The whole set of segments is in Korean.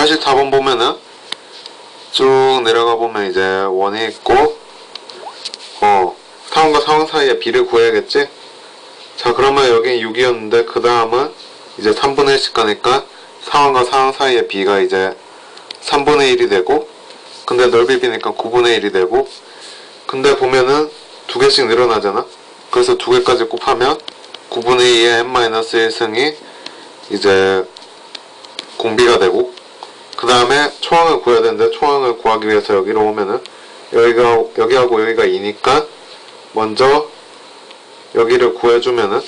84번 보면은 쭉 내려가 보면 이제 원이 있고 상원과 상원 사이의 비를 구해야겠지? 자, 그러면 여기 6이었는데 그 다음은 이제 3분의 1씩 가니까 상원과 상원 사이의 비가 이제 3분의 1이 되고, 근데 넓이 비니까 9분의 1이 되고, 근데 보면은 두 개씩 늘어나잖아? 그래서 두 개까지 곱하면 9분의 2의 n-1승이 이제 공비가 되고, 그 다음에 초항을 구해야 되는데 초항을 구하기 위해서 여기로 오면은 여기하고 여기가 2니까 먼저 여기를 구해주면은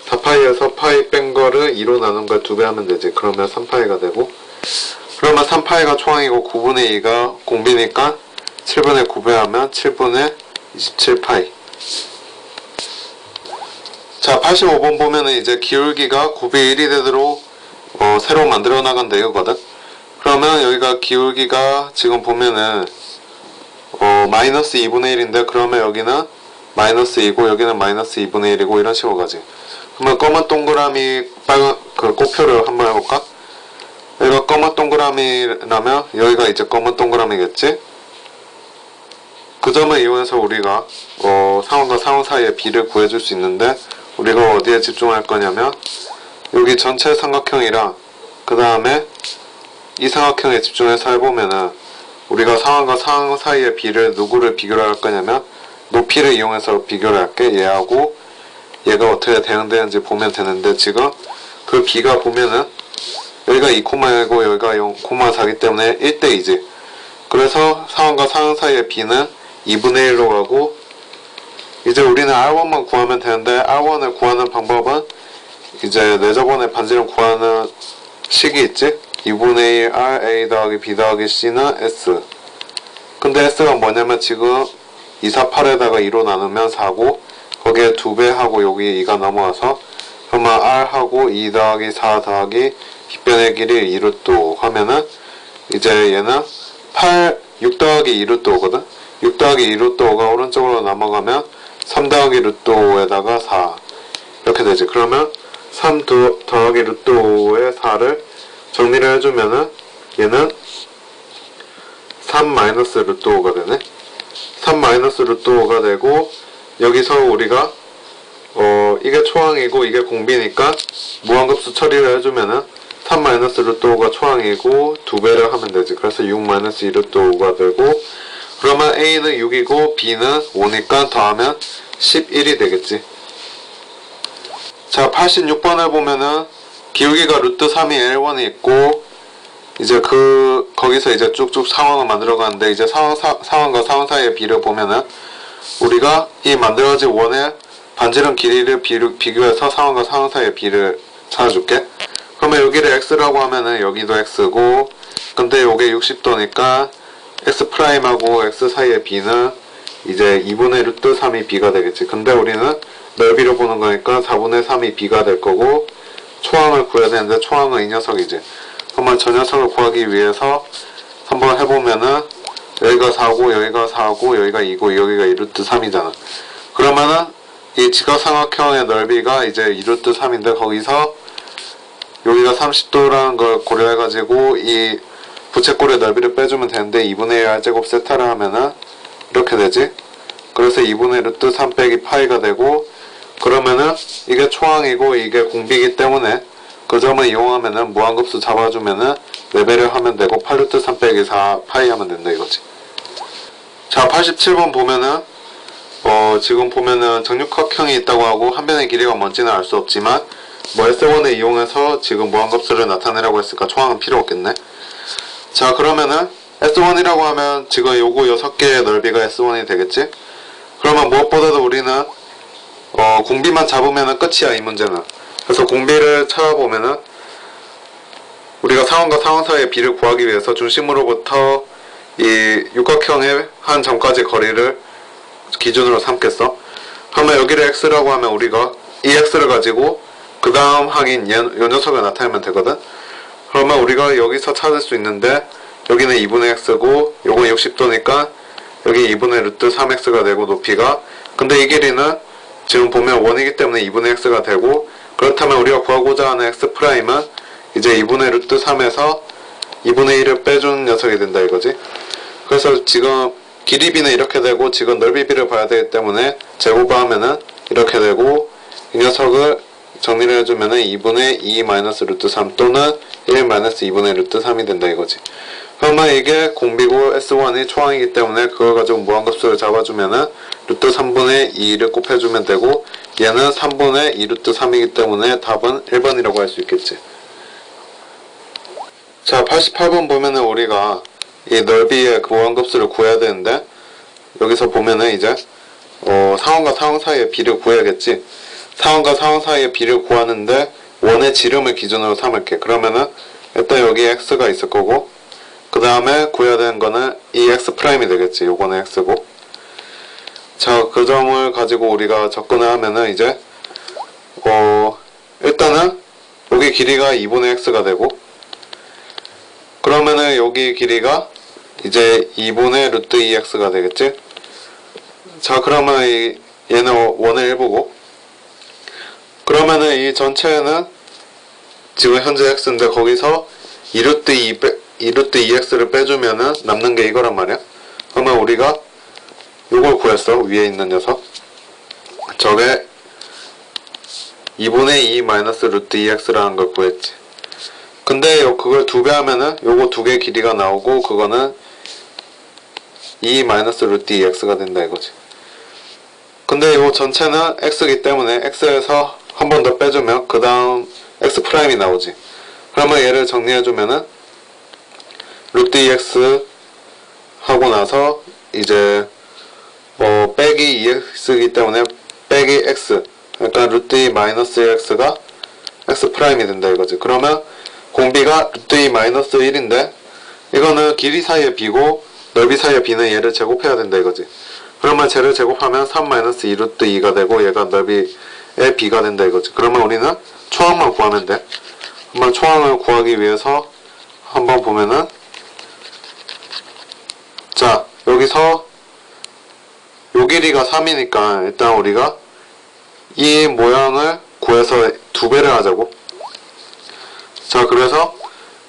4파이에서 파이 뺀 거를 2로 나눈 걸 2배 하면 되지. 그러면 3파이가 되고, 그러면 3파이가 초항이고 9분의 2가 공비니까 7분의 9배 하면 7분의 27파이. 자, 85번 보면은 이제 기울기가 9비 1이 되도록 새로 만들어 나간다 이거거든. 그러면 여기가 기울기가 지금 보면은 마이너스 2분의 1인데 그러면 여기는 마이너스 2고 여기는 마이너스 2분의 1이고 이런 식으로 가지. 그러면 검은 동그라미 빨간 그 꽃표를 한번 해볼까? 여기가 검은 동그라미라면 여기가 이제 검은 동그라미겠지? 그 점을 이용해서 우리가 상원과 상원 사이의 비를 구해줄 수 있는데, 우리가 어디에 집중할 거냐면 여기 전체 삼각형이랑 그 다음에 이 삼각형에 집중해서 해보면은 우리가 상원과 상원 사이의 비를 누구를 비교를 할 거냐면 높이를 이용해서 비교를 할게. 얘하고 얘가 어떻게 대응되는지 보면 되는데, 지금 그 비가 보면은 여기가 2,1이고 여기가 0,4기 때문에 1대2지. 그래서 상원과 상원 사이의 비는 2분의 1로 가고, 이제 우리는 R1만 구하면 되는데 R1을 구하는 방법은 이제 내 저번에 반지름 구하는 식이 있지? 2분의 1 R A 더하기 B 더하기 C는 S. 근데 S가 뭐냐면 지금 2, 4, 8에다가 2로 나누면 4고 거기에 2배 하고 여기 2가 넘어와서, 그러면 R하고 2 더하기 4 더하기 빗변의 길이 2루트 하면은 이제 얘는 6 더하기 2루트 5거든? 6 더하기 2루트 5가 오른쪽으로 넘어가면 3 더하기 루트 5에다가 4 이렇게 되지. 그러면 3 더하기 루트 5에 4를 정리를 해주면은 얘는 3 마이너스 루트 5가 되네. 3 마이너스 루트 5가 되고, 여기서 우리가 이게 초항이고 이게 공비니까 무한급수 처리를 해주면은 3 마이너스 루트 5가 초항이고 2배를 하면 되지. 그래서 6 마이너스 2 루트 5가 되고, 그러면 A는 6이고 B는 5니까 더하면 11이 되겠지. 자, 86번을 보면은 기울기가 루트 3이 L1이 있고, 이제 거기서 이제 쭉쭉 상황을 만들어 가는데, 이제 상황과 상황 사이의 비를 보면은 우리가 이 만들어진 원의 반지름 길이를 비교해서 상황과 상황 사이의 비를 찾아줄게. 그러면 여기를 X라고 하면은 여기도 X고, 근데 요게 60도니까 X 프라임하고 X 사이의 B는 이제 2분의 루트 3이 B가 되겠지. 근데 우리는 넓이로 보는 거니까 4분의 3이 B가 될 거고, 초항을 구해야 되는데 초항은 이 녀석이지. 그러면 저 녀석을 구하기 위해서 한번 해보면은 여기가 4고 여기가 4고 여기가 2고 여기가 2루트 3이잖아. 그러면은 이 직각삼각형의 넓이가 이제 2루트 3인데 거기서 여기가 30도라는 걸 고려해가지고 이 부채꼴의 넓이를 빼주면 되는데 2분의 1 R제곱 세타를 하면은 이렇게 되지. 그래서 2분의 루트 3 빼기 파이가 되고, 그러면은 이게 초항이고 이게 공비이기 때문에 그 점을 이용하면은 무한급수 잡아주면은 레벨을 하면 되고 8루트 3 빼기 4 파이 하면 된다 이거지. 자, 87번 보면은 지금 보면은 정육각형이 있다고 하고 한 변의 길이가 뭔지는 알 수 없지만 뭐 S1을 이용해서 지금 무한급수를 나타내라고 했으니까 초항은 필요 없겠네. 자, 그러면은 S1이라고 하면 지금 요거 6개의 넓이가 S1이 되겠지? 그러면 무엇보다도 우리는 공비만 잡으면은 끝이야, 이 문제는. 그래서 공비를 찾아보면은 우리가 상원과 상원 사이의 비를 구하기 위해서 중심으로부터 이 육각형의 한 점까지 거리를 기준으로 삼겠어. 그러면 여기를 X라고 하면 우리가 이 X를 가지고 그 다음 항인 요 녀석을 나타내면 되거든. 그러면 우리가 여기서 찾을 수 있는데 여기는 2분의 X고 요건 60도니까 여기 2분의 루트 3X가 되고 높이가, 근데 이 길이는 지금 보면 1이기 때문에 2분의 X가 되고, 그렇다면 우리가 구하고자 하는 X 프라임은 이제 2분의 루트 3에서 2분의 1을 빼준 녀석이 된다 이거지. 그래서 지금 길이 b는 이렇게 되고 지금 넓이 b를 봐야 되기 때문에 제곱하면은 이렇게 되고, 이 녀석을 정리를 해주면은 2분의 2 마이너스 루트 3 또는 1 마이너스 2분의 루트 3이 된다 이거지. 그러면 이게 공비고 S1이 초항이기 때문에 그걸 가지고 무한급수를 잡아주면은 루트 3분의 2를 곱해주면 되고, 얘는 3분의 2 루트 3이기 때문에 답은 1번이라고 할 수 있겠지. 자, 88번 보면은 우리가 이 넓이의 그 무한급수를 구해야 되는데, 여기서 보면은 이제 상원과 상원 사이의 비를 구해야겠지. 상원과 상원 사이의 비를 구하는데 원의 지름을 기준으로 삼을게. 그러면은 일단 여기 x가 있을 거고, 그 다음에 구해야 되는 거는 이 x''이 되겠지. 요거는 x고. 자, 그 점을 가지고 우리가 접근을 하면은 이제 일단은 여기 길이가 2분의 x가 되고, 그러면은 여기 길이가 이제 2분의 루트 2x가 되겠지. 자, 그러면 얘는 원의 일부고, 그러면은 이 전체는 지금 현재 x인데 거기서 2루트 2x를 빼주면은 남는 게 이거란 말이야. 그러면 우리가 요걸 구했어. 위에 있는 녀석. 저게 2분의 2 마이너스 루트 2x라는 걸 구했지. 근데 그걸 2배 하면은 요거 2개 길이가 나오고, 그거는 2 마이너스 루트 2x가 된다 이거지. 근데 요 전체는 x이기 때문에 x에서 한 번 더 빼주면 그 다음 x' 나오지. 그러면 얘를 정리해주면은 루트 2x 하고 나서 이제 빼기 2x이기 때문에 빼기 x, 그러니까 루트 2 마이너스 1x가 x' 된다 이거지. 그러면 공비가 루트 2 마이너스 1인데 이거는 길이 사이의 b고 넓이 사이의 b는 얘를 제곱해야 된다 이거지. 그러면 쟤를 제곱하면 3 마이너스 2 루트 2가 되고 얘가 넓이의 b가 된다 이거지. 그러면 우리는 초항만 구하면 돼. 한번 초항을 구하기 위해서 한번 보면은, 자, 여기서 요 길이가 3이니까 일단 우리가 이 모양을 구해서 2배를 하자고. 자, 그래서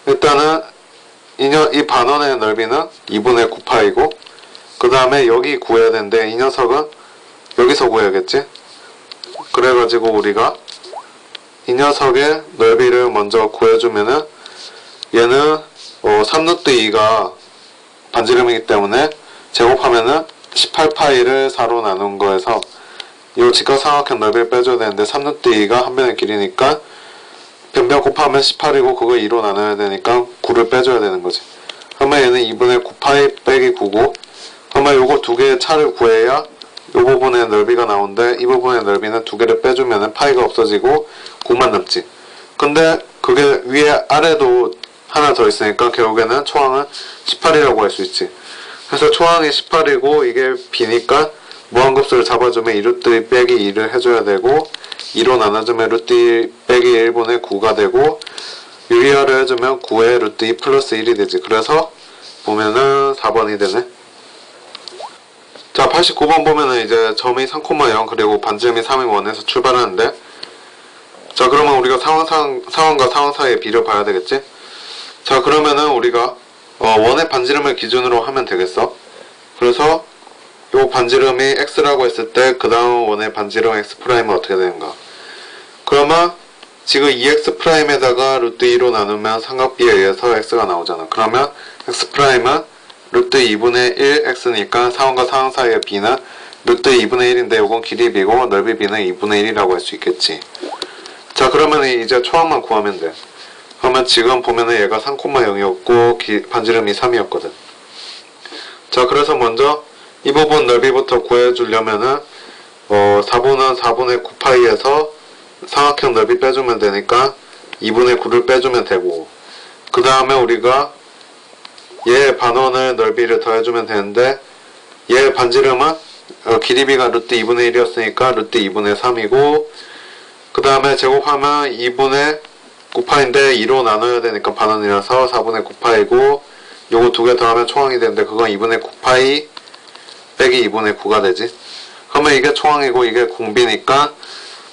일단은 이 반원의 넓이는 2분의 9파이고, 그 다음에 여기 구해야 되는데 이 녀석은 여기서 구해야겠지. 그래가지고 우리가 이 녀석의 넓이를 먼저 구해주면은 얘는 3루트 2가 반지름이기 때문에 제곱하면은 18파이를 4로 나눈 거에서 이 직각삼각형 넓이를 빼줘야 되는데 3루트 2가 한 변의 길이니까 변변 곱하면 18이고 그걸 2로 나눠야 되니까 9를 빼줘야 되는 거지. 그러면 얘는 2분의 9파이 빼기 9고, 그러면 요거 두 개의 차를 구해야 요 부분의 넓이가 나오는데 이 부분의 넓이는 두 개를 빼주면은 파이가 없어지고 9만 남지. 근데 그게 위에 아래도 하나 더 있으니까 결국에는 초항은 18이라고 할 수 있지. 그래서 초항이 18이고 이게 b니까 무한급수를 잡아주면 2루트 2 빼기 2를 해줘야 되고, 2로 나눠주면 루트 2 빼기 1분의 9가 되고, 유리화를 해주면 9의 루트 2 플러스 1이 되지. 그래서 보면은 4번이 되네. 자, 89번 보면은 이제 점이 3,0 그리고 반지름이 3인 원에서 출발하는데, 자, 그러면 우리가 상원과 상원 사이의 비를 봐야 되겠지? 자, 그러면은 우리가 원의 반지름을 기준으로 하면 되겠어. 그래서 요 반지름이 x라고 했을 때 그 다음 원의 반지름 x'은 어떻게 되는가? 그러면 지금 2x'에다가 루트 2로 나누면 삼각비에 의해서 x가 나오잖아. 그러면 x'은 루트 2분의 1x니까 상원과 상원 사이의 b는 루트 2분의 1인데 요건 길이 b고 넓이 b는 2분의 1이라고 할 수 있겠지. 자, 그러면 이제 초항만 구하면 돼. 그러면 지금 보면은 얘가 3,0이었고 반지름이 3이었거든. 자, 그래서 먼저 이 부분 넓이부터 구해주려면은 4분은 4분의 9파이에서 삼각형 넓이 빼주면 되니까 2분의 9를 빼주면 되고, 그 다음에 우리가 얘 반원을 넓이를 더해주면 되는데 얘 반지름은 길이비가 루트 2분의 1이었으니까 루트 2분의 3이고, 그 다음에 제곱하면 2분의 9파인데 2로 나눠야 되니까 반원이라서 4분의 9파이고, 요거 두 개 더하면 초항이 되는데 그건 2분의 9파이 빼기 2분의 9가 되지. 그러면 이게 초항이고 이게 공비니까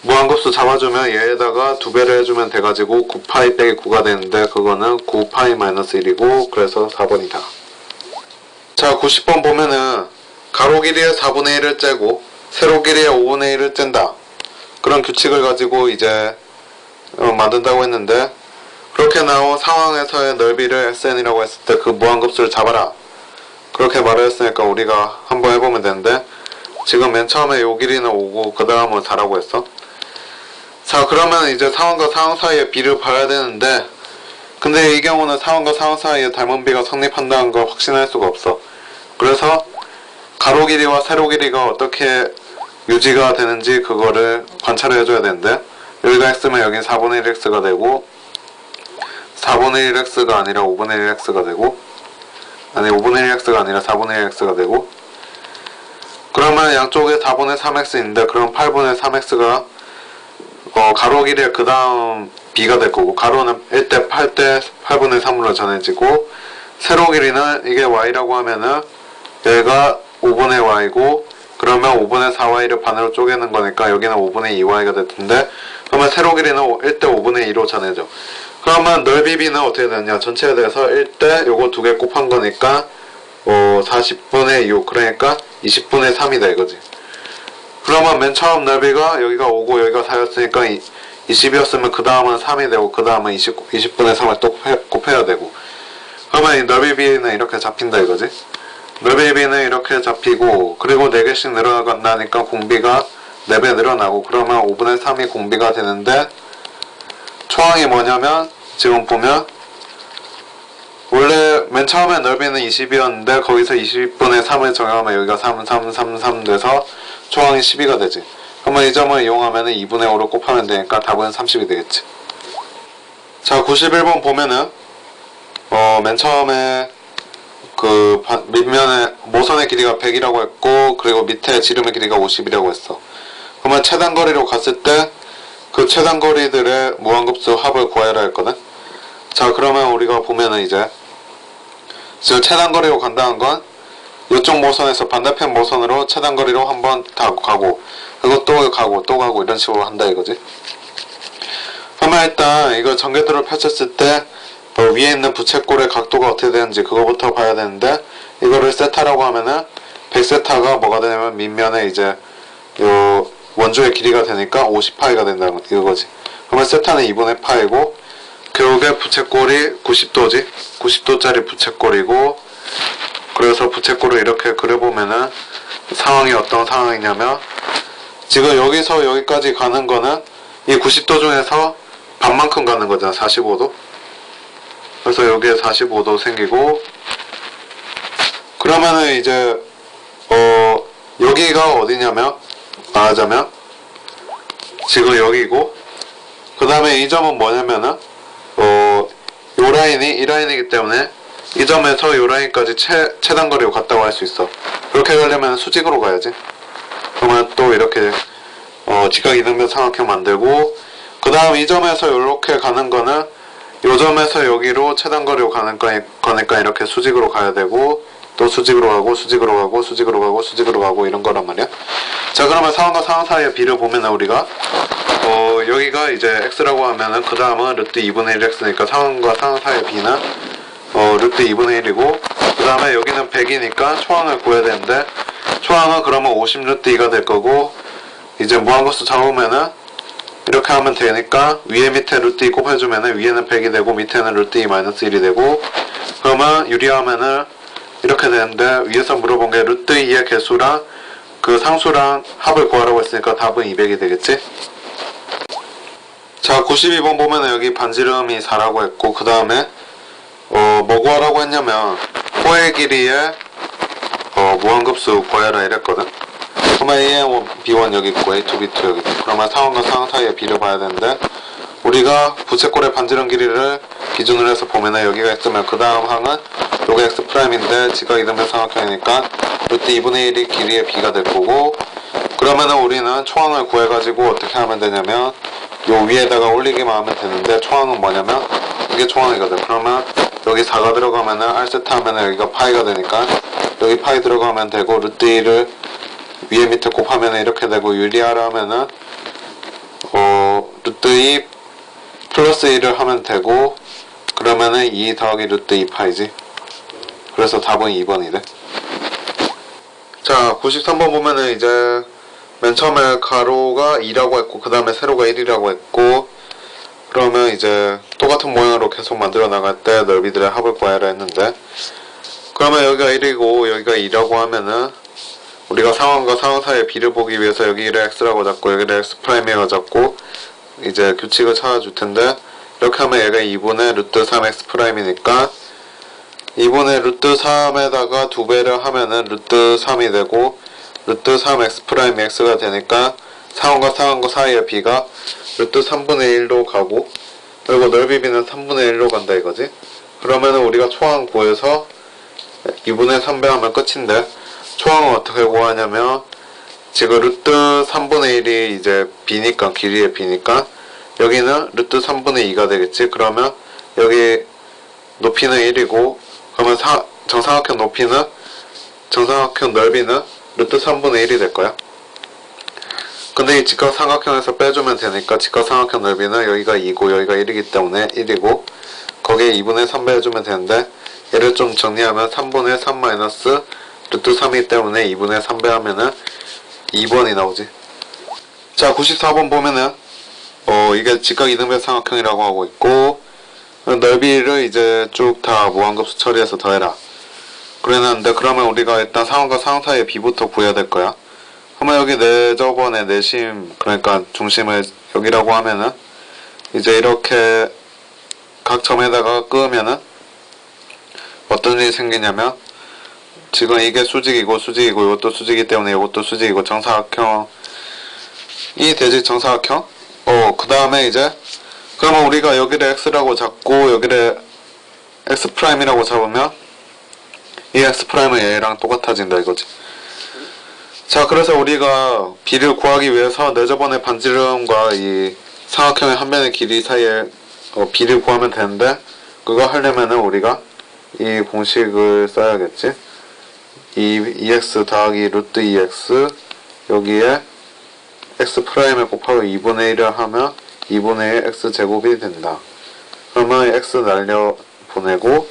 무한급수 잡아주면 얘에다가 2배를 해주면 돼가지고 9파이 빼기 9가 되는데 그거는 9파이 마이너스 1이고 그래서 4번이다. 자 90번 보면은 가로 길이의 4분의 1을 째고 세로 길이의 5분의 1을 짠다. 그런 규칙을 가지고 이제 만든다고 했는데 그렇게 나온 상황에서의 넓이를 SN이라고 했을 때 그 무한급수를 잡아라. 그렇게 말을 했으니까 우리가 한번 해보면 되는데 지금 맨 처음에 요 길이는 5고 그 다음은 4라고 했어. 자 그러면 이제 상황과 상황 사이의 비를 봐야 되는데 근데 이 경우는 상황과 상황 사이에 닮은 비가 성립한다는 걸 확신할 수가 없어. 그래서 가로 길이와 세로 길이가 어떻게 유지가 되는지 그거를 관찰을 해줘야 되는데 여기가 x면 여긴 4분의 1x가 되고 4분의 1x가 아니라 5분의 1x가 되고 아니 5분의 1x가 아니라 4분의 1x가 되고 그러면 양쪽에 4분의 3x인데 그럼 8분의 3x가 가로 길이의 그 다음 b가 될 거고 가로는 1대 8대 8분의 3으로 전해지고 세로 길이는 이게 y라고 하면은 얘가 5분의 y고 그러면 5분의 4y를 반으로 쪼개는 거니까 여기는 5분의 2y가 될 텐데 그러면 세로 길이는 1대 5분의 2로 전해져. 그러면 넓이 b는 어떻게 되느냐 전체에 대해서 1대 요거 2개 곱한 거니까 40분의 6 그러니까 20분의 3이다 이거지. 그러면 맨 처음 넓이가 여기가 5고 여기가 4였으니까 20이었으면 그 다음은 3이 되고 그 다음은 20분의 3을 또 곱해야 되고 그러면 이 넓이 b는 이렇게 잡힌다 이거지. 넓이 b는 이렇게 잡히고 그리고 4개씩 늘어나니까 공비가 4배 늘어나고 그러면 5분의 3이 공비가 되는데 초항이 뭐냐면 지금 보면 원래 맨 처음에 넓이는 20이었는데 거기서 20분의 3을 정하면 여기가 3 돼서 초항이 12가 되지. 그러면 이 점을 이용하면 2분의 5를 곱하면 되니까 답은 30이 되겠지. 자 91번 보면은 맨 처음에 그 밑면에 모선의 길이가 100이라고 했고 그리고 밑에 지름의 길이가 50이라고 했어. 그러면 최단거리로 갔을 때 그 최단거리들의 무한급수 합을 구해라 했거든. 자 그러면 우리가 보면은 이제 지금 최단거리로 간다는 건 이쪽 모선에서 반대편 모선으로 최단거리로 한번 다 가고 그리고 또 가고 이런 식으로 한다 이거지. 그러면 일단 이거 전개도를 펼쳤을 때 위에 있는 부채꼴의 각도가 어떻게 되는지 그거부터 봐야 되는데 이거를 세타라고 하면은 100세타가 뭐가 되냐면 밑면에 이제 요 원주의 길이가 되니까 50파이가 된다는 이거지. 그러면 세타는 2분의 파이고 결국에 부채꼴이 90도지 90도짜리 부채꼴이고 그래서 부채꼴을 이렇게 그려보면은 상황이 어떤 상황이냐면 지금 여기서 여기까지 가는 거는 이 90도 중에서 반만큼 가는 거잖아 45도. 그래서 여기에 45도 생기고 그러면은 이제 여기가 어디냐면 말하자면 지금 여기고 그 다음에 이 점은 뭐냐면은 요 라인이 이 라인이기 때문에 이 점에서 요 라인까지 최단거리로 갔다고 할 수 있어. 그렇게 가려면 수직으로 가야지. 그러면 또 이렇게 직각 이등변 삼각형 만들고 그 다음 이 점에서 이렇게 가는 거는 요 점에서 여기로 최단거리로 가는 거니까 이렇게 수직으로 가야 되고 또 수직으로 가고 수직으로 가고 수직으로 가고 수직으로 가고 이런 거란 말이야. 자 그러면 상황과 상황 사이의 비를 보면 우리가 여기가 이제 x라고 하면은 그 다음은 루트 2분의 1x니까 상황과 상황 사이의 비는 루트 2분의 1이고 그 다음에 여기는 100이니까 초항을 구해야 되는데 초항은 그러면 50 루트 2가 될 거고 이제 무한급수 잡으면은 이렇게 하면 되니까 위에 밑에 루트 2 곱해주면은 위에는 100이 되고 밑에는 루트 2 마이너스 1이 되고 그러면 유리하면은 이렇게 되는데 위에서 물어본 게 루트 2의 개수랑 그 상수랑 합을 구하라고 했으니까 답은 200이 되겠지? 자 92번 보면은 여기 반지름이 4라고 했고 그 다음에 뭐 구하라고 했냐면 호의 길이의 무한급수 구해라 이랬거든. 그러면 A1, B1 여기 있고 A2, B2 여기 있고 그러면 상황과 상황 사이의 비를 봐야 되는데 우리가 부채꼴의 반지름 길이를 기준으로 해서 보면은 여기가 x면 그 다음 항은 요게 x'인데 직각 이등변 삼각형이니까 루트 2분의 1이 길이의 b가 될 거고 그러면은 우리는 초항을 구해가지고 어떻게 하면 되냐면 요 위에다가 올리기만 하면 되는데 초항은 뭐냐면 이게 초항이거든. 그러면 여기 4가 들어가면은 r세트 하면은 여기가 파이가 되니까 여기 파이 들어가면 되고 루트 2를 위에 밑에 곱하면 이렇게 되고 유리하라 하면은 루트 2 플러스 1을 하면 되고, 그러면은 2 더하기 루트 2파이지. 그래서 답은 2번이래. 자, 93번 보면은 이제 맨 처음에 가로가 2라고 했고, 그 다음에 세로가 1이라고 했고, 그러면 이제 똑같은 모양으로 계속 만들어 나갈 때 넓이들의 합을 구하라 했는데, 그러면 여기가 1이고 여기가 2라고 하면은 우리가 상황과 상황 사이의 비를 보기 위해서 여기를 x라고 잡고 여기를 x'이라고 잡고 이제 규칙을 찾아줄 텐데, 이렇게 하면 얘가 2분의 루트 3x'이니까 2분의 루트 3에다가 2배를 하면은 루트 3이 되고, 루트 3x'이 x가 되니까 상황과 상황과 사이의 비가 루트 3분의 1로 가고, 그리고 넓이 비는 3분의 1로 간다 이거지. 그러면은 우리가 초항 구해서 2분의 3배 하면 끝인데, 초항은 어떻게 구하냐면, 지금 루트 3분의 1이 이제 b니까, 길이의 b니까 여기는 루트 3분의 2가 되겠지. 그러면 여기 높이는 1이고, 그러면 정사각형 높이는, 정사각형 넓이는 루트 3분의 1이 될 거야. 근데 이 직각삼각형에서 빼주면 되니까 직각삼각형 넓이는 여기가 2고 여기가 1이기 때문에 1이고, 거기에 2분의 3배 해주면 되는데, 얘를 좀 정리하면 3분의 3 마이너스 루트 3이기 때문에 2분의 3배 하면은 2번이 나오지. 자, 94번 보면은 이게 직각 이등변 삼각형이라고 하고 있고, 넓이를 이제 쭉 다 무한급수 처리해서 더해라 그랬는데, 그러면 우리가 일단 상황과 상황 사이의 비부터 구해야 될 거야. 그러면 여기 저번에 내심, 그러니까 중심을 여기라고 하면은 이제 이렇게 각 점에다가 끄면은 어떤 일이 생기냐면, 지금 이게 수직이고 수직이고 이것도 수직이기 때문에 이것도 수직이고 정사각형이 되지. 정사각형. 그 다음에 이제 그러면 우리가 여기를 x라고 잡고 여기를 x'이라고 잡으면 이 x'은 얘랑 똑같아진다 이거지. 자, 그래서 우리가 b를 구하기 위해서 내저번에 반지름과 이 삼각형의 한 변의 길이 사이에 b를 구하면 되는데, 그거 하려면은 우리가 이 공식을 써야겠지. 2x 더하기 루트 2x 여기에 x'을 곱하기 2분의 1을 하면 2분의 1 x제곱이 된다. 그러면 x 날려 보내고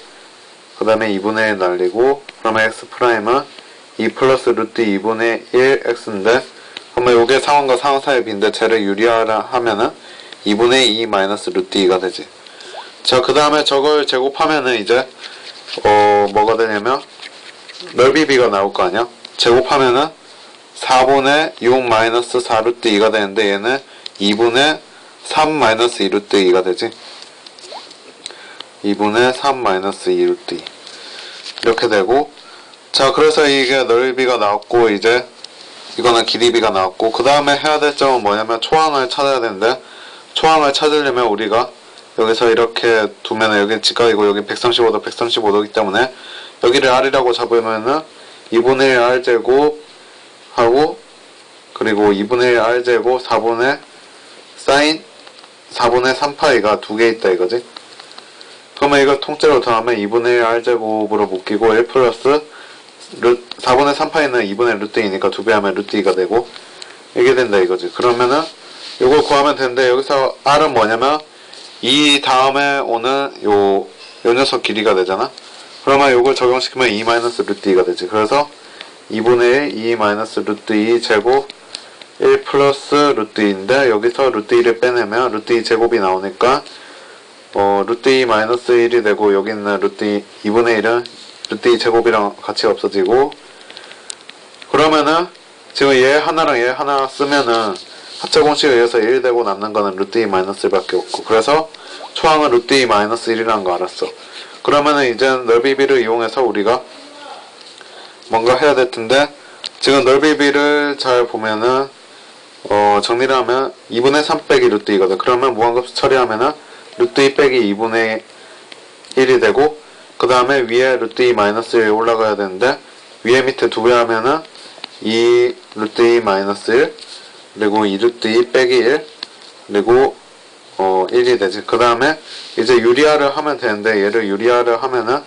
그 다음에 2분의 1 날리고, 그러면 x'은 2 플러스 루트 2분의 1 x인데, 그러면 요게 상황과 상황 사이의 비인데 쟤를 유리하라 하면은 2분의 2 마이너스 루트 2가 되지. 자, 그 다음에 저걸 제곱하면은 이제 뭐가 되냐면 넓이 비가 나올 거 아니야. 제곱하면은 4분의 6 마이너스 4 루트 2가 되는데, 얘는 2분의 3 마이너스 2 루트 2가 되지. 2분의 3 마이너스 2 루트 2 이렇게 되고, 자, 그래서 이게 넓이가 나왔고 이제 이거는 길이비가 나왔고, 그 다음에 해야 될 점은 뭐냐면 초항을 찾아야 되는데, 초항을 찾으려면 우리가 여기서 이렇게 두면은 여기 직각이고 여기 135도 135도이기 때문에 여기를 r이라고 잡으면은 2분의 1 r제곱 하고, 그리고 2분의 1 r제곱 4분의 사인 4분의 3파이가 두 개 있다 이거지. 그러면 이걸 통째로 더하면 2분의 1 r제곱으로 묶이고 1 플러스 4분의 3파이는 2분의 루트 2니까 2배 하면 루트 2가 되고 이게 된다 이거지. 그러면은 이걸 구하면 되는데, 여기서 r은 뭐냐면 이 다음에 오는 요 녀석 길이가 되잖아. 그러면 요걸 적용시키면 2 마이너스 루트 2가 되지. 그래서 2분의 1 2 마이너스 루트 2 제곱 1 플러스 루트 2인데, 여기서 루트 2를 빼내면 루트 2 제곱이 나오니까 루트 2 마이너스 1이 되고, 여기 있는 루트 2 2분의 1은 루트 2 제곱이랑 같이 없어지고, 그러면은 지금 얘 하나랑 얘 하나 쓰면은 합체 공식에 의해서 1 되고 남는 거는 루트 2 마이너스 1밖에 없고, 그래서 초항은 루트 2 마이너스 1이라는 거 알았어. 그러면은 이제 넓이비를 이용해서 우리가 뭔가 해야 될 텐데, 지금 넓이비를 잘 보면은 정리를 하면 2분의 3 빼기 루트 2거든. 그러면 무한급수 처리하면은 루트 2 빼기 2분의 1이 되고, 그 다음에 위에 루트 2 마이너스 1이 올라가야 되는데, 위에 밑에 두 배 하면은 2 루트 2 마이너스 1 그리고 2 루트 2 빼기 1 그리고 1이 되지. 그 다음에 이제 유리화를 하면 되는데, 얘를 유리화를 하면은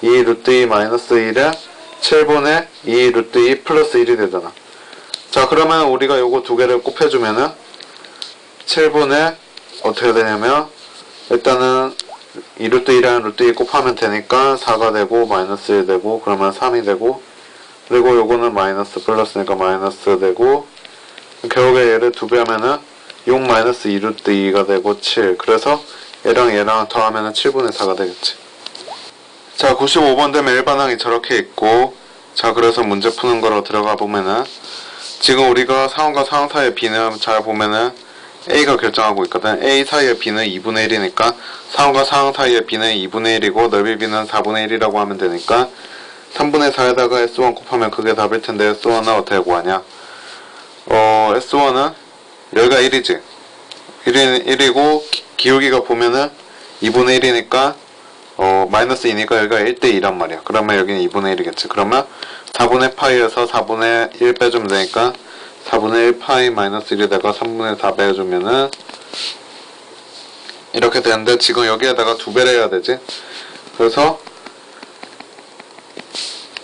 2 루트 2 마이너스 1에 7분의 2 루트 2 플러스 1이 되잖아. 자, 그러면 우리가 요거 두 개를 곱해주면은 7분의 어떻게 되냐면 일단은 2루트 1이랑 루트 2 곱하면 되니까 4가 되고 마이너스 1 되고 그러면 3이 되고 그리고 요거는 마이너스 플러스니까 마이너스 되고 결국에 얘를 2배 하면은 6 마이너스 2루트 2가 되고 7 그래서 얘랑 더하면은 7분의 4가 되겠지. 자 95번 되면 일반항이 저렇게 있고 자 그래서 문제 푸는 거로 들어가 보면은 지금 우리가 상원과 상원 사이의 B는 잘 보면은 A가 결정하고 있거든. A 사이의 B는 2분의 1이니까 상원과 상원 사이의 B는 2분의 1이고 넓이 B는 4분의 1이라고 하면 되니까 3분의 4에다가 S1 곱하면 그게 답일 텐데 S1은 어떻게 구하냐. S1은 여기가 1이지. 1이고 기울기가 보면은 2분의 1이니까 마이너스 2니까 여기가 1대2란 말이야. 그러면 여기는 2분의 1이겠지. 그러면 4분의 파이에서 4분의 1 빼주면 되니까 4분의 1 파이 마이너스 1에다가 3분의 4 빼주면은 이렇게 되는데 지금 여기에다가 2배를 해야 되지. 그래서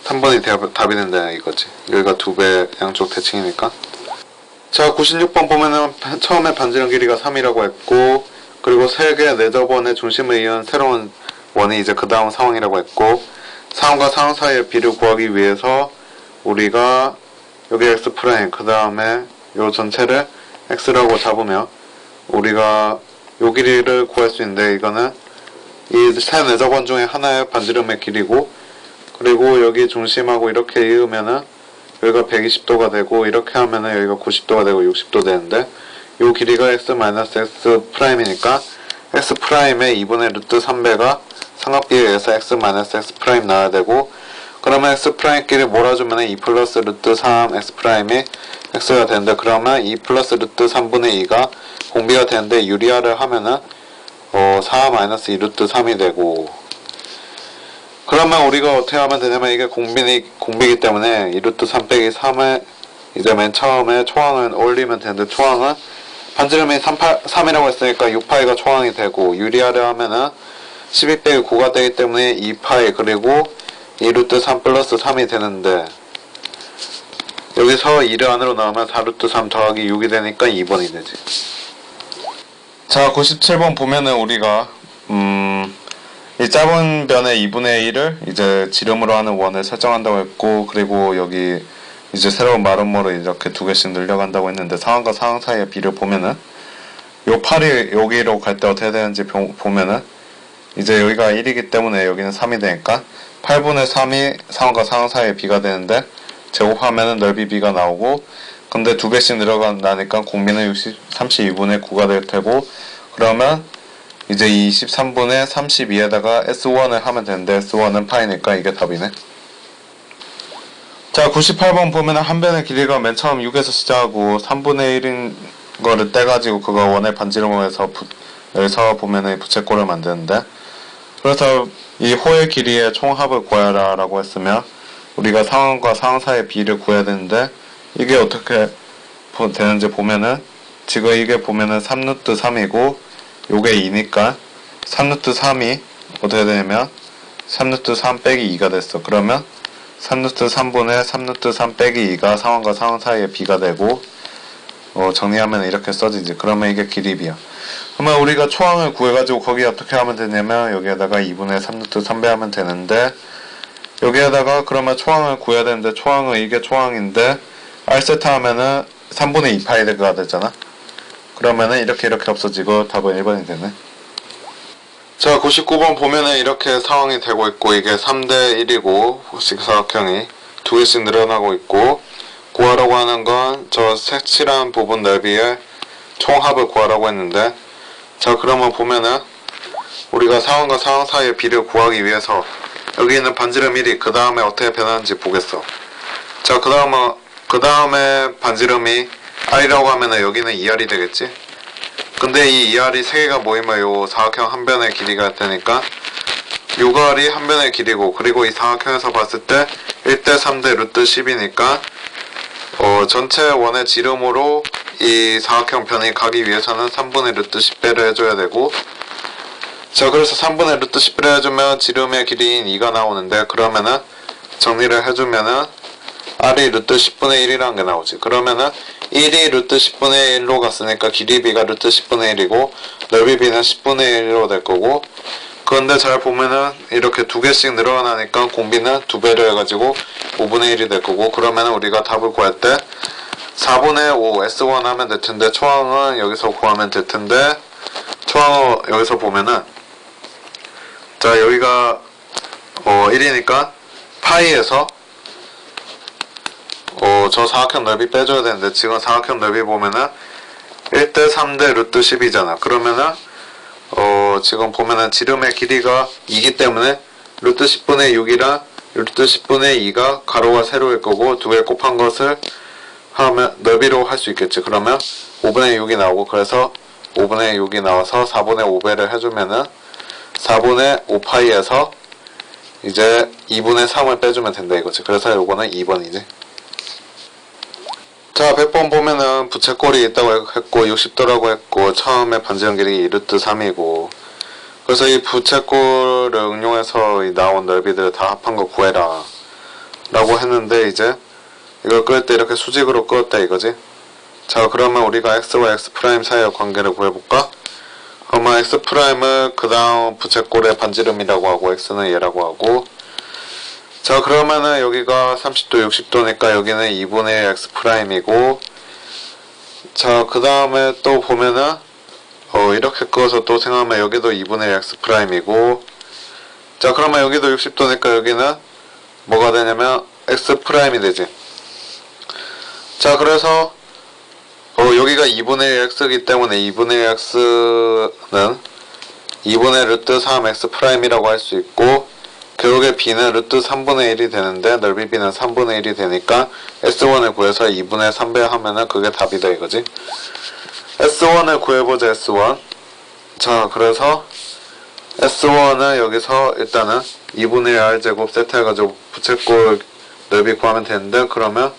3번이 답이 된다 이거지. 여기가 2배 양쪽 대칭이니까. 자 96번 보면은 처음에 반지름 길이가 3이라고 했고 그리고 3개 네저번의 중심을 이은 새로운 원이 이제 그 다음 상황이라고 했고 상황과 상황 사이의 비를 구하기 위해서 우리가 여기 x 프라임 그 다음에 요 전체를 x라고 잡으면 우리가 요 길이를 구할 수 있는데 이거는 이 세 네저번 중에 하나의 반지름의 길이고 그리고 여기 중심하고 이렇게 이으면은 여기가 120도가 되고 이렇게 하면은 여기가 90도가 되고 60도 되는데 요 길이가 x-x 프라임이니까 x 프라임의 2분의 루트 3배가 삼각비에 의해서 x-x 프라임 나와야 되고 그러면 x 프라임끼리 몰아주면 2 플러스 루트 3 x 프라임이 x가 되는데 그러면 2 플러스 루트 3분의 2가 공비가 되는데 유리화를 하면은 4 마이너스 2 루트 3이 되고 그러면 우리가 어떻게 하면 되냐면 이게 공비이기 때문에 2 루트 3 빼기 3을 이제 맨 처음에 초항을 올리면 되는데 초항은 반지름이 3이라고 했으니까 6파이가 초항이 되고 유리화를 하면은 12 빼기 9가 되기 때문에 2파이 그리고 2 루트 3 플러스 3이 되는데 여기서 2를 안으로 넣으면 4 루트 3 더하기 6이 되니까 2번이 되지. 자 97번 보면은 우리가 이 짧은 변의 2분의 1을 이제 지름으로 하는 원을 설정한다고 했고 그리고 여기 이제 새로운 마름모를 이렇게 두 개씩 늘려간다고 했는데 상황과 상황 사이의 비를 보면은 요 팔이 여기로 갈 때 어떻게 되는지 보면은 이제 여기가 1이기 때문에 여기는 3이 되니까 8분의 3이 상황과 상황 사이의 비가 되는데 제곱하면은 넓이 비가 나오고 근데 두 개씩 늘어나니까 공비는 32분의 9가 될 테고 그러면 이제 23분의 32에다가 S1을 하면 되는데 S1은 파이니까 이게 답이네. 자 98번 보면 한 변의 길이가 맨 처음 6에서 시작하고 3분의 1인 거를 떼가지고 그거 원의 반지름으로 해서 보면은 부채꼴을 만드는데 그래서 이 호의 길이의 총합을 구하라 라고 했으면 우리가 상황과 상황 사이의 비를 구해야 되는데 이게 어떻게 되는지 보면은 지금 이게 보면은 3루트 3이고 요게 2니까 3루트 3이 어떻게 되냐면 3루트 3 빼기 2가 됐어. 그러면 3루트 3분의 3루트 3 빼기 2가 상황과 상황 사이의 비가 되고 정리하면 이렇게 써지지. 그러면 이게 길이 비야. 그러면 우리가 초항을 구해가지고 거기에 어떻게 하면 되냐면 여기에다가 2분의 3루트 3배 하면 되는데 여기에다가 그러면 초항을 구해야 되는데 초항은 이게 초항인데 R세타 하면은 3분의 2파이가 되잖아. 그러면은 이렇게 없어지고 답은 1번이 되네. 자 99번 보면은 이렇게 상황이 되고 있고 이게 3대 1이고 직사각형이 두 개씩 늘어나고 있고 구하라고 하는 건 저 색칠한 부분 넓이의 총합을 구하라고 했는데 자 그러면 보면은 우리가 상황과 상황 사이의 비를 구하기 위해서 여기 있는 반지름 1이 그 다음에 어떻게 변하는지 보겠어. 자 그 다음에 반지름이 R이라고 하면은 여기는 2R이 되겠지. 근데 이 2R이 3개가 모이면 요 사각형 한 변의 길이가 되니까 6R이 한 변의 길이고 그리고 이 사각형에서 봤을 때 1대 3대 루트 10이니까 전체 원의 지름으로 이 사각형 변이 가기 위해서는 3분의 루트 10배를 해줘야 되고 자 그래서 3분의 루트 10배를 해주면 지름의 길이인 2가 나오는데 그러면은 정리를 해주면은 r이 루트 10분의 1이라는 게 나오지. 그러면은 1이 루트 10분의 1로 갔으니까 길이 b가 루트 10분의 1이고 넓이 b는 10분의 1로 될 거고, 그런데 잘 보면은 이렇게 두 개씩 늘어나니까 공비는 두 배로 해가지고 5분의 1이 될 거고, 그러면은 우리가 답을 구할 때 4분의 5 S1 하면 될 텐데, 초항은 여기서 구하면 될 텐데, 초항을 여기서 보면은, 자, 여기가 1이니까 파이에서 저 사각형 넓이 빼줘야 되는데, 지금 사각형 넓이 보면은 1대 3대 루트 10이잖아. 그러면은 지금 보면은 지름의 길이가 2기 때문에 루트 10분의 6이랑 루트 10분의 2가 가로와 세로일 거고, 두 개 곱한 것을 하면 넓이로 할 수 있겠지. 그러면 5분의 6이 나오고, 그래서 5분의 6이 나와서 4분의 5배를 해주면은 4분의 5파이에서 이제 2분의 3을 빼주면 된다 이거지. 그래서 요거는 2번이지. 자, 100번 보면은 부채꼴이 있다고 했고 60도라고 했고, 처음에 반지름 길이 2루트 3이고, 그래서 이 부채꼴을 응용해서 나온 넓이들 다 합한 거 구해라 라고 했는데, 이제 이걸 끌 때 이렇게 수직으로 끌었다 이거지. 자, 그러면 우리가 x와 x' 사이의 관계를 구해볼까? 그러면 x'을 그 다음 부채꼴의 반지름이라고 하고, x는 얘라고 하고, 자, 그러면은 여기가 30도 60도니까 여기는 2분의 1 x'이고, 자, 그 다음에 또 보면은 이렇게 그어서 또 생각하면 여기도 2분의 1 x'이고, 자, 그러면 여기도 60도니까 여기는 뭐가 되냐면 x'이 되지. 자, 그래서 여기가 2분의 1 x이기 때문에 2분의 1 x는 2분의 루트 3 x'이라고 할 수 있고, 결국에 b는 루트 3분의 1이 되는데 넓이 b는 3분의 1이 되니까 S1을 구해서 2분의 3배 하면은 그게 답이다 이거지. S1을 구해보자. S1. 자, 그래서 S1은 여기서 일단은 2분의 1 r제곱 세트해가지고 부채꼴 넓이 구하면 되는데, 그러면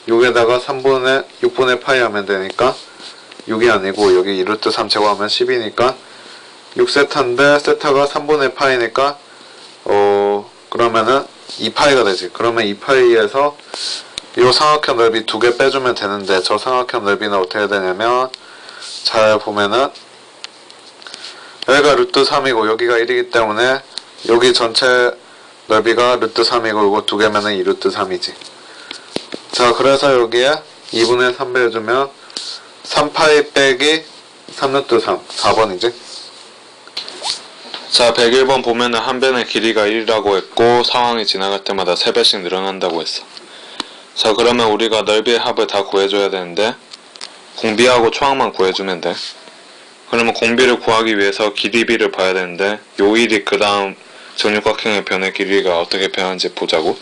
6에다가 6분의 파이 하면 되니까 6이 아니고 여기 2루트 3 제곱하면 10이니까 6세타인데 세타가 3분의 파이니까 그러면은 2파이가 되지. 그러면 2파이에서 이 삼각형 넓이 두 개 빼주면 되는데, 저 삼각형 넓이는 어떻게 되냐면, 잘 보면은 여기가 루트 3이고 여기가 1이기 때문에 여기 전체 넓이가 루트 3이고 이거 두 개면은 2루트 3이지. 자, 그래서 여기에 2분의 3 빼주면 3파이 빼기 3루트 3, 4번이지. 자, 101번 보면은 한 변의 길이가 1이라고 했고, 상황이 지나갈 때마다 3배씩 늘어난다고 했어. 자, 그러면 우리가 넓이의 합을 다 구해줘야 되는데, 공비하고 초항만 구해주면 돼. 그러면 공비를 구하기 위해서 길이 b를 봐야 되는데, 요 1이 그 다음 정육각형의 변의 길이가 어떻게 변하는지 보자고.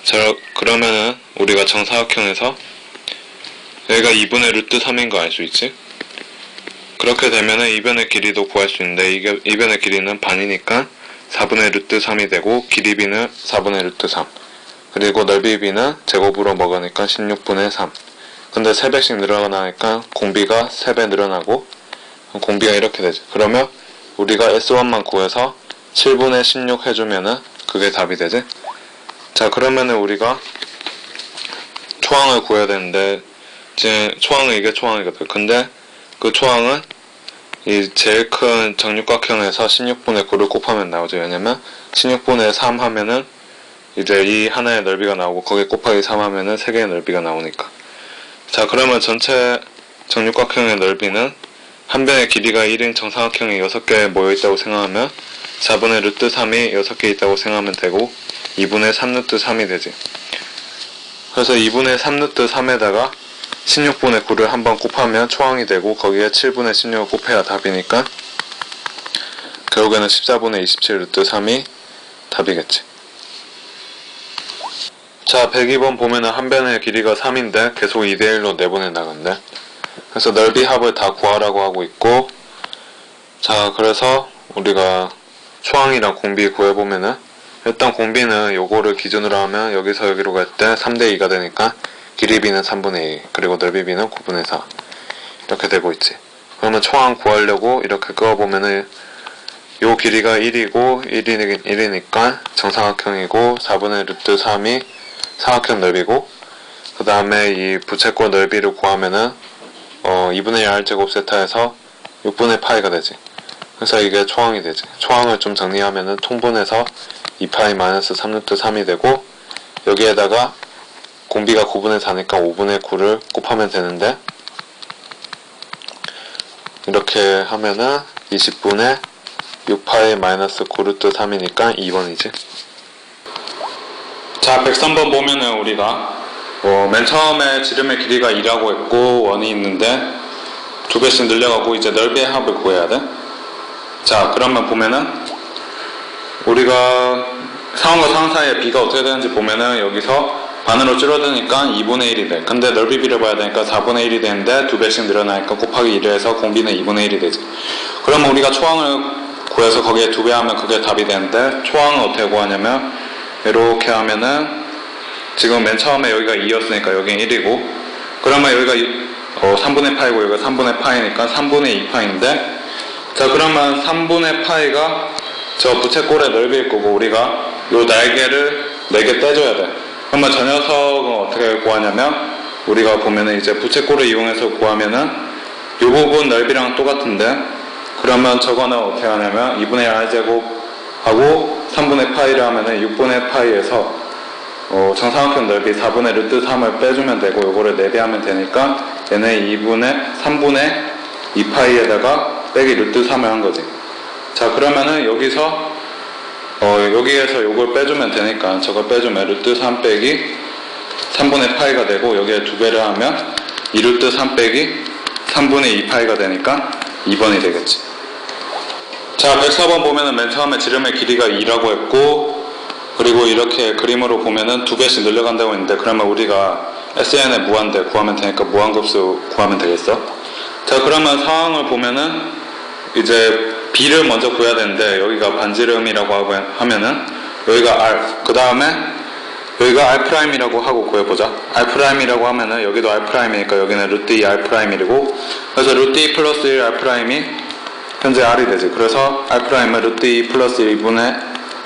자, 그러면은 우리가 정사각형에서 여기가 2분의 루트 3인 거 알 수 있지? 그렇게 되면은 이변의 길이도 구할 수 있는데, 이변의 길이는 반이니까 4분의 루트 3이 되고, 길이 b는 4분의 루트 3, 그리고 넓이 b는 제곱으로 먹으니까 16분의 3. 근데 3배씩 늘어나니까 공비가 3배 늘어나고 공비가 이렇게 되지. 그러면 우리가 S1만 구해서 7분의 16 해주면은 그게 답이 되지. 자, 그러면은 우리가 초항을 구해야 되는데, 이제 초항은 이게 초항이거든. 근데 그 초항은 이 제일 큰 정육각형에서 16분의 9를 곱하면 나오죠. 왜냐면 16분의 3 하면은 이제 이 하나의 넓이가 나오고, 거기에 곱하기 3 하면은 3개의 넓이가 나오니까. 자, 그러면 전체 정육각형의 넓이는 한 변의 길이가 1인 정사각형이 6개 모여있다고 생각하면 4분의 루트 3이 6개 있다고 생각하면 되고, 2분의 3 루트 3이 되지. 그래서 2분의 3 루트 3에다가 16분의 9를 한번 곱하면 초항이 되고, 거기에 7분의 16을 곱해야 답이니까 결국에는 14분의 27 루트 3이 답이겠지. 자, 102번 보면은 한 변의 길이가 3인데 계속 2대1로 내보내 나간대. 그래서 넓이 합을 다 구하라고 하고 있고, 자, 그래서 우리가 초항이랑 공비 구해보면은, 일단 공비는 요거를 기준으로 하면 여기서 여기로 갈 때 3대2가 되니까 길이 b는 3분의 2, 그리고 넓이 b는 9분의 4 이렇게 되고 있지. 그러면 초항 구하려고 이렇게 그어보면은 요 길이가 1이고 1이니까 정사각형이고 4분의 루트 3이 삼각형 넓이고, 그 다음에 이 부채꼴 넓이를 구하면은 2분의 1 r제곱 세타에서 6분의 파이가 되지. 그래서 이게 초항이 되지. 초항을 좀 정리하면은 통분해서 2파이 마이너스 3루트 3이 되고, 여기에다가 공비가 9분의 4니까 5분의 9를 곱하면 되는데, 이렇게 하면은 20분의 6파이 마이너스 9루트 3이니까 2번이지. 자, 103번 보면은 우리가 맨 처음에 지름의 길이가 2라고 했고 1이 있는데 두 배씩 늘려가고 이제 넓이의 합을 구해야 돼. 자, 그러면 보면은 우리가 상원과 상원 사이의 비가 어떻게 되는지 보면은 여기서 반으로 줄어드니까 2분의 1이 돼. 근데 넓이 비를 봐야 되니까 4분의 1이 되는데 두 배씩 늘어나니까 곱하기 1을 해서 공비는 2분의 1이 되지. 그러면 우리가 초항을 구해서 거기에 두 배 하면 그게 답이 되는데, 초항은 어떻게 구하냐면 이렇게 하면은 지금 맨 처음에 여기가 2였으니까 여기는 1이고, 그러면 여기가 3분의 파이고 여기가 3분의 파이니까 3분의 2파인데, 자, 그러면 3분의 파이가 저 부채꼴의 넓이일 거고, 우리가 요 날개를 4개 떼줘야 돼. 그러면 저 녀석은 어떻게 구하냐면, 우리가 보면은 이제 부채꼴을 이용해서 구하면은 요 부분 넓이랑 똑같은데, 그러면 저거는 어떻게 하냐면 2분의 1 r제곱 하고 3분의 파이를 하면은 6분의 파이에서 정사각형 넓이 4분의 루트 3을 빼주면 되고, 요거를 4배 하면 되니까 얘는 3분의 2파이에다가 빼기 루트 3을 한 거지. 자, 그러면은 여기서 여기에서 요걸 빼주면 되니까 저걸 빼주면 루트 3 빼기 3분의 파이가 되고, 여기에 2배를 하면 2루트 3 빼기 3분의 2파이가 되니까 2번이 되겠지. 자, 104번 보면은 맨 처음에 지름의 길이가 2라고 했고, 그리고 이렇게 그림으로 보면은 두 배씩 늘려간다고 했는데, 그러면 우리가 SN의 무한대 구하면 되니까 무한급수 구하면 되겠어. 자, 그러면 상황을 보면은 이제 B를 먼저 구해야 되는데, 여기가 반지름이라고 하면은 여기가 R, 그 다음에 여기가 R'이라고 하고 구해보자. R'이라고 하면은 여기도 R'이니까 여기는 루트 2 R'이고, 그래서 루트 2 플러스 1 R'이 현재 R이 되지. 그래서 R'은 루트 2 플러스 1분의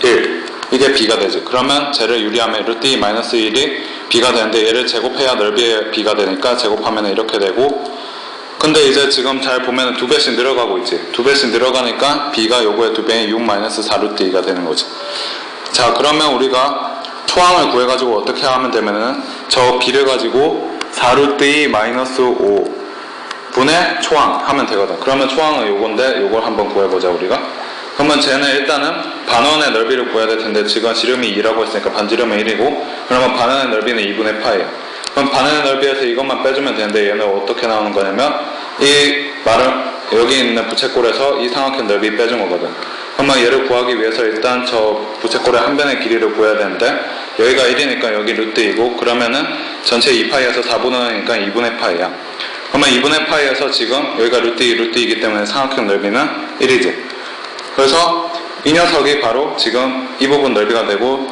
1, 이게 B가 되지. 그러면 쟤를 유리하면 루트 2 마이너스 1이 B가 되는데, 얘를 제곱해야 넓이의 B가 되니까 제곱하면 이렇게 되고, 근데 이제 지금 잘 보면 두 배씩 늘어가고 있지. 두 배씩 늘어가니까 B가 요거의 두 배인 6 마이너스 4 루트 2가 되는 거지. 자, 그러면 우리가 초항을 구해가지고 어떻게 하면 되면은 저 B를 가지고 4 루트 2 마이너스 5 분의 초항 하면 되거든. 그러면 초항은 요건데 요걸 한번 구해보자 우리가. 그러면 쟤는 일단은 반원의 넓이를 구해야 될 텐데, 지금 지름이 2라고 했으니까 반지름은 1이고, 그러면 반원의 넓이는 2분의 파이야. 그럼 반원의 넓이에서 이것만 빼주면 되는데, 얘는 어떻게 나오는 거냐면 이 여기 있는 부채꼴에서 이 삼각형 넓이 빼준 거거든. 그러면 얘를 구하기 위해서 일단 저 부채꼴의 한 변의 길이를 구해야 되는데, 여기가 1이니까 여기 루트 2고, 그러면은 전체 2파이에서 4분의 1이니까 2분의 파이야. 그러면 2분의 파이에서 지금 여기가 루트 2, 루트 2이기 때문에 삼각형 넓이는 1이지. 그래서 이 녀석이 바로 지금 이 부분 넓이가 되고,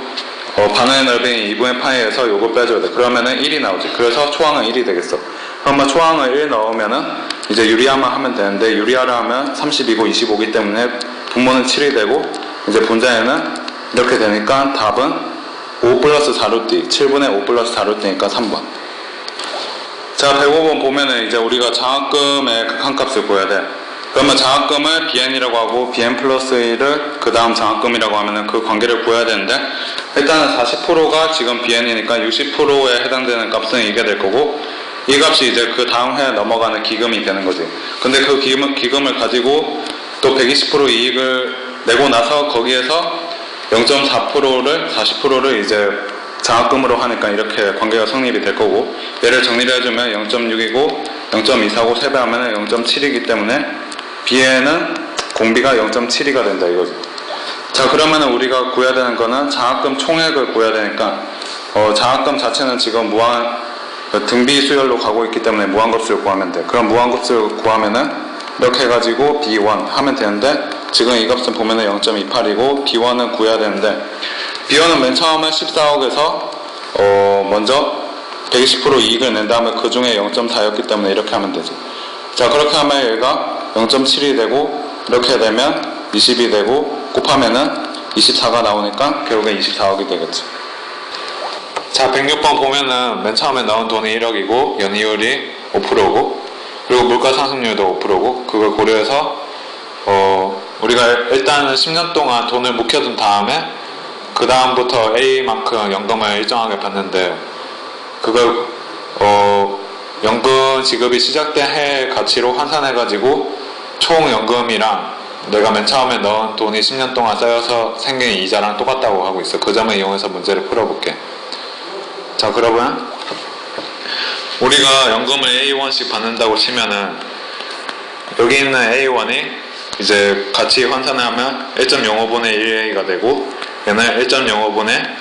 반원의 넓이인 2분의 파이에서 요걸 빼줘야 돼. 그러면은 1이 나오지. 그래서 초항은 1이 되겠어. 그러면 초항을 1 넣으면은 이제 유리화만 하면 되는데, 유리화를 하면 32고 25기 때문에 분모는 7이 되고, 이제 분자에는 이렇게 되니까 답은 5 플러스 4 루트 2, 7분의 5 플러스 4 루트니까 3번. 자, 105번 보면은 이제 우리가 장학금의 극한값을 구해야 돼. 그러면 장학금을 BN이라고 하고, BN 플러스 1을 그 다음 장학금이라고 하면은 그 관계를 구해야 되는데, 일단은 40%가 지금 BN이니까 60%에 해당되는 값은 이게 될 거고, 이 값이 이제 그 다음 해에 넘어가는 기금이 되는 거지. 근데 그 기금을 가지고 또 120% 이익을 내고 나서 거기에서 0.4%를 40%를 이제 장학금으로 하니까 이렇게 관계가 성립이 될 거고, 얘를 정리를 해주면 0.6이고 0.245 세배하면 0.7이기 때문에 B에는 공비가 0.72가 된다 이거지. 자, 그러면 우리가 구해야 되는 거는 장학금 총액을 구해야 되니까, 장학금 자체는 지금 등비 수열로 가고 있기 때문에 무한급수를 구하면 돼. 그럼 무한급수를 구하면은 이렇게 해가지고 B1 하면 되는데, 지금 이 값은 보면은 0.28이고 B1은 구해야 되는데, B1은 맨 처음에 14억에서 먼저 120% 이익을 낸 다음에 그 중에 0.4였기 때문에 이렇게 하면 되지. 자, 그렇게 하면 얘가 0.7이 되고, 이렇게 되면 20이 되고, 곱하면은 24가 나오니까 결국엔 24억이 되겠지. 자, 자, 106번 보면은 맨 처음에 넣은 돈이 1억이고 연이율이 5%고 그리고 물가 상승률도 5%고 그걸 고려해서 우리가 일단은 10년 동안 돈을 묵혀둔 다음에 그 다음부터 A만큼 연금을 일정하게 받는데 그걸 연금 지급이 시작된 해 가치로 환산해가지고 총 연금이랑 내가 맨 처음에 넣은 돈이 10년 동안 쌓여서 생긴 이자랑 똑같다고 하고 있어. 그 점을 이용해서 문제를 풀어볼게. 자, 그러면 우리가 연금을 A1씩 받는다고 치면은 여기 있는 A1이 이제 같이 환산을 하면 1.05분의 1A가 되고 얘는 1.05분의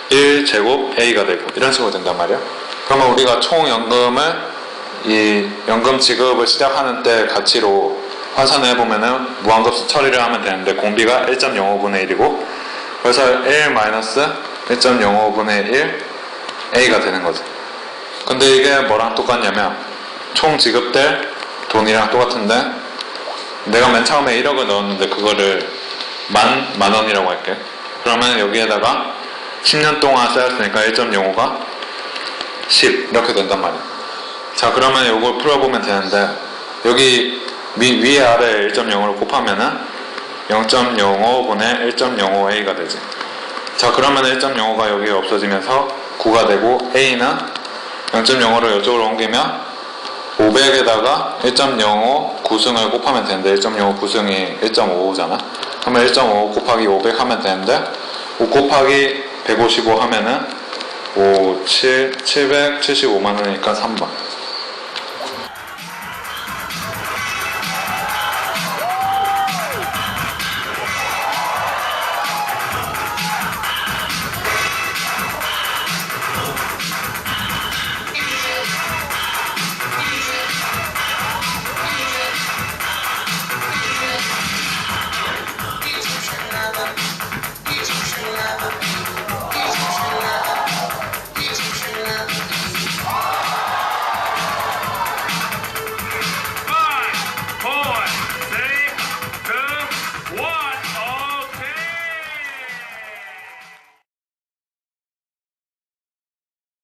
1제곱 A가 되고 이런 식으로 된단 말이야. 그러면 우리가 총 연금을 이 연금 지급을 시작하는 때 가치로 환산을 해보면은 무한급수 처리를 하면 되는데 공비가 1.05분의 1이고 그래서 1-1.05분의 1 A가 되는 거죠. 근데 이게 뭐랑 똑같냐면 총 지급될 돈이랑 똑같은데 내가 맨 처음에 1억을 넣었는데 그거를 만 원이라고 할게. 그러면 여기에다가 10년 동안 쌓였으니까 1.05가 10 이렇게 된단 말이야. 자, 그러면 이걸 풀어보면 되는데 여기 위에 아래 1.05를 곱하면은 0.05분의 1.05A가 되지. 자, 그러면 1.05가 여기 없어지면서 9가 되고 A는 0.05를 이쪽으로 옮기면 500에다가 1.05 구승을 곱하면 되는데 1.05 구승이 1.55잖아. 그러면 1.5 곱하기 500 하면 되는데 5 곱하기 155 하면은 775만 원이니까 3번.